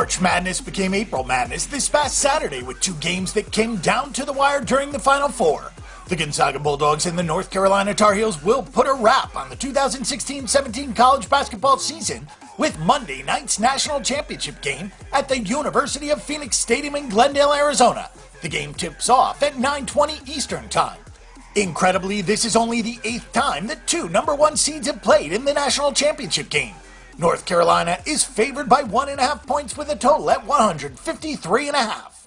March Madness became April Madness this past Saturday with two games that came down to the wire during the Final Four. The Gonzaga Bulldogs and the North Carolina Tar Heels will put a wrap on the 2016-17 college basketball season with Monday night's national championship game at the University of Phoenix Stadium in Glendale, Arizona. The game tips off at 9:20 Eastern Time. Incredibly, this is only the 8th time that two number one seeds have played in the national championship game. North Carolina is favored by 1.5 points with a total at 153.5.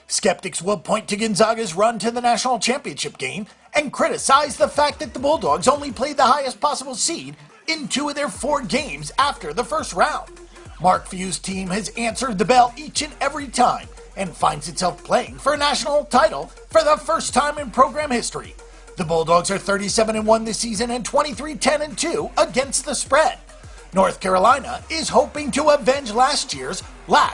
Skeptics will point to Gonzaga's run to the national championship game and criticize the fact that the Bulldogs only played the highest possible seed in 2 of their 4 games after the first round. Mark Few's team has answered the bell each and every time and finds itself playing for a national title for the first time in program history. The Bulldogs are 37-1 this season and 23-10-2 against the spread. North Carolina is hoping to avenge last year's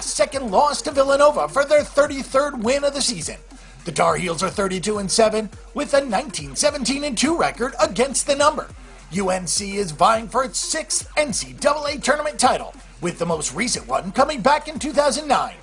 second loss to Villanova for their 33rd win of the season. The Tar Heels are 32-7 with a 19-17-2 record against the number. UNC is vying for its 6th NCAA tournament title, with the most recent one coming back in 2009.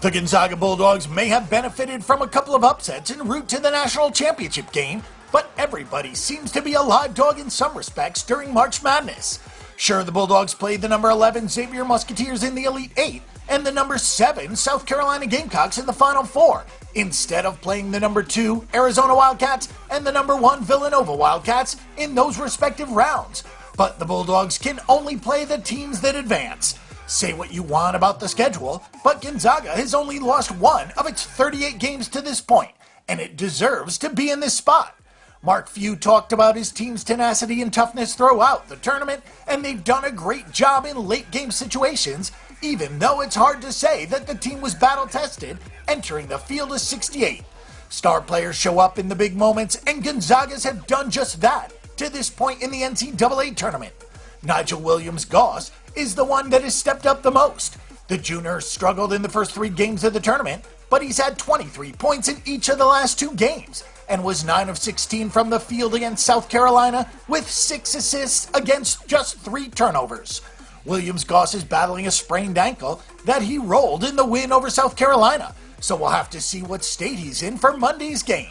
The Gonzaga Bulldogs may have benefited from a couple of upsets en route to the national championship game, but everybody seems to be a live dog in some respects during March Madness. Sure, the Bulldogs played the number 11 Xavier Musketeers in the Elite 8 and the number 7 South Carolina Gamecocks in the Final Four, instead of playing the number 2 Arizona Wildcats and the number 1 Villanova Wildcats in those respective rounds. But the Bulldogs can only play the teams that advance. Say what you want about the schedule, but Gonzaga has only lost 1 of its 38 games to this point, and it deserves to be in this spot. Mark Few talked about his team's tenacity and toughness throughout the tournament, and they've done a great job in late-game situations, even though it's hard to say that the team was battle-tested entering the field of 68. Star players show up in the big moments, and Gonzagas have done just that to this point in the NCAA tournament. Nigel Williams-Goss is the one that has stepped up the most. The junior struggled in the first 3 games of the tournament, but he's had 23 points in each of the last 2 games, and was 9 of 16 from the field against South Carolina with 6 assists against just 3 turnovers. Williams-Goss is battling a sprained ankle that he rolled in the win over South Carolina, so we'll have to see what state he's in for Monday's game.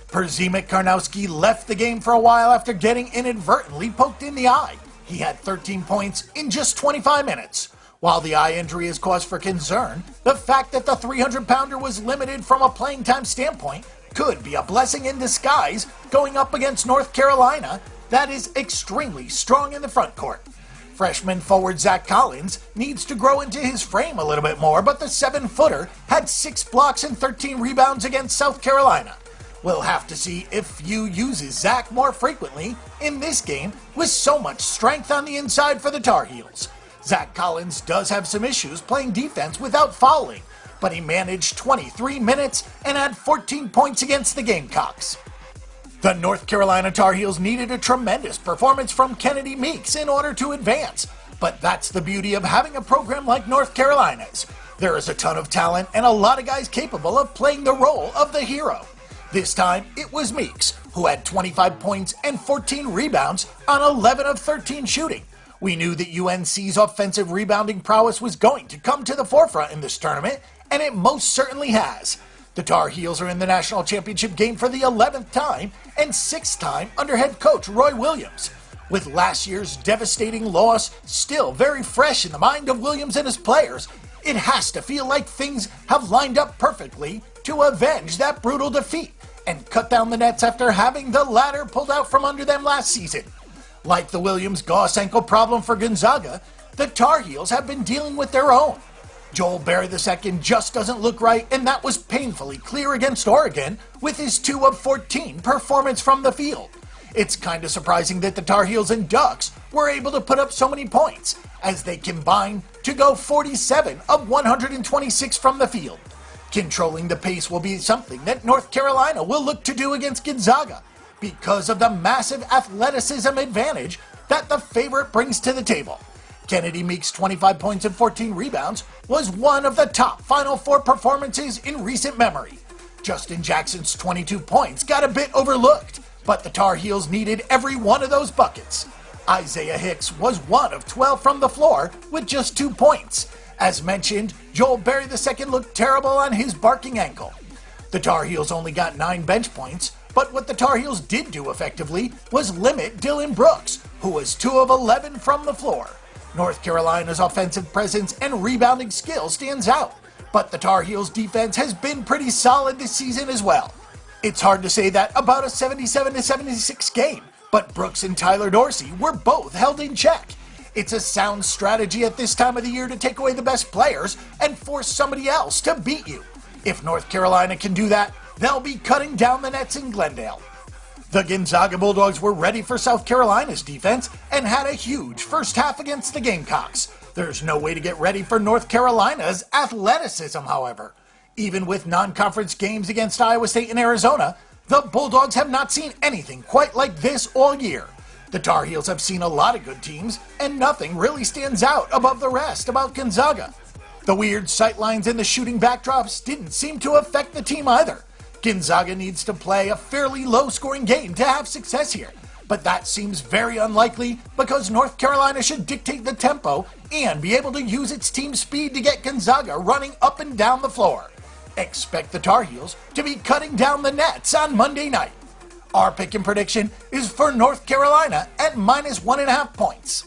Przemek Karnowski left the game for a while after getting inadvertently poked in the eye. He had 13 points in just 25 minutes. While the eye injury is cause for concern, the fact that the 300-pounder was limited from a playing time standpoint could be a blessing in disguise going up against North Carolina that is extremely strong in the front court. Freshman forward Zach Collins needs to grow into his frame a little bit more, but the 7-footer had 6 blocks and 13 rebounds against South Carolina. We'll have to see if Few uses Zach more frequently in this game with so much strength on the inside for the Tar Heels. Zach Collins does have some issues playing defense without fouling, but he managed 23 minutes and had 14 points against the Gamecocks. The North Carolina Tar Heels needed a tremendous performance from Kennedy Meeks in order to advance, but that's the beauty of having a program like North Carolina's. There is a ton of talent and a lot of guys capable of playing the role of the hero. This time, it was Meeks, who had 25 points and 14 rebounds on 11 of 13 shooting. We knew that UNC's offensive rebounding prowess was going to come to the forefront in this tournament, and it most certainly has. The Tar Heels are in the national championship game for the 11th time and 6th time under head coach Roy Williams. With last year's devastating loss still very fresh in the mind of Williams and his players, it has to feel like things have lined up perfectly to avenge that brutal defeat and cut down the nets after having the ladder pulled out from under them last season. Like the Williams-Goss ankle problem for Gonzaga, the Tar Heels have been dealing with their own. Joel Berry II just doesn't look right, and that was painfully clear against Oregon with his 2 of 14 performance from the field. It's kind of surprising that the Tar Heels and Ducks were able to put up so many points, as they combined to go 47 of 126 from the field. Controlling the pace will be something that North Carolina will look to do against Gonzaga because of the massive athleticism advantage that the favorite brings to the table. Kennedy Meeks' 25 points and 14 rebounds was one of the top Final Four performances in recent memory. Justin Jackson's 22 points got a bit overlooked, but the Tar Heels needed every one of those buckets. Isaiah Hicks was 1 of 12 from the floor with just 2 points. As mentioned, Joel Berry II looked terrible on his barking ankle. The Tar Heels only got 9 bench points, but what the Tar Heels did do effectively was limit Dylan Brooks, who was 2 of 11 from the floor. North Carolina's offensive presence and rebounding skill stands out, but the Tar Heels defense has been pretty solid this season as well. It's hard to say that about a 77-76 game, but Brooks and Tyler Dorsey were both held in check. It's a sound strategy at this time of the year to take away the best players and force somebody else to beat you. If North Carolina can do that, they'll be cutting down the nets in Glendale. The Gonzaga Bulldogs were ready for South Carolina's defense and had a huge first half against the Gamecocks. There's no way to get ready for North Carolina's athleticism, however. Even with non-conference games against Iowa State and Arizona, the Bulldogs have not seen anything quite like this all year. The Tar Heels have seen a lot of good teams, and nothing really stands out above the rest about Gonzaga. The weird sightlines and the shooting backdrops didn't seem to affect the team either. Gonzaga needs to play a fairly low-scoring game to have success here, but that seems very unlikely because North Carolina should dictate the tempo and be able to use its team speed to get Gonzaga running up and down the floor. Expect the Tar Heels to be cutting down the nets on Monday night. Our pick and prediction is for North Carolina at -1.5 points.